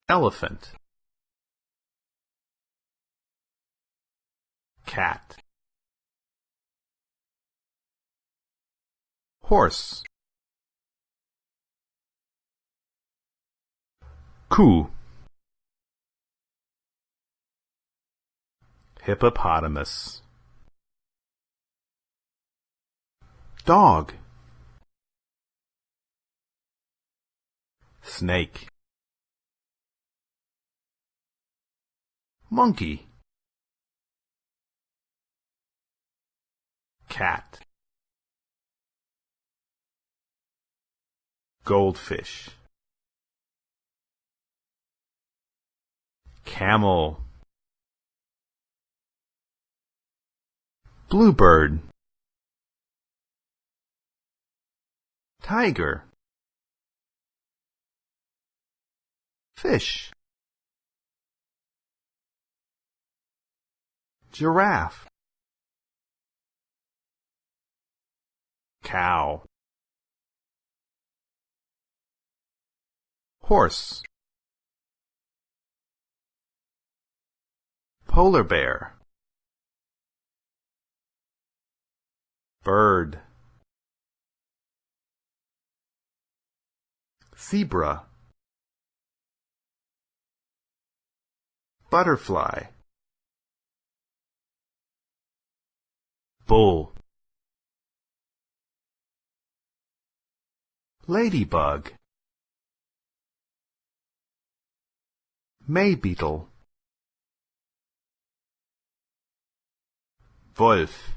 elephant, cat, horse, kuh, hippopotamus, dog, snake, monkey, cat, goldfish, camel, bluebird, tiger, fish, giraffe, cow, horse, polar bear, bird, zebra, butterfly, bull, ladybug, maybeetle, wolf,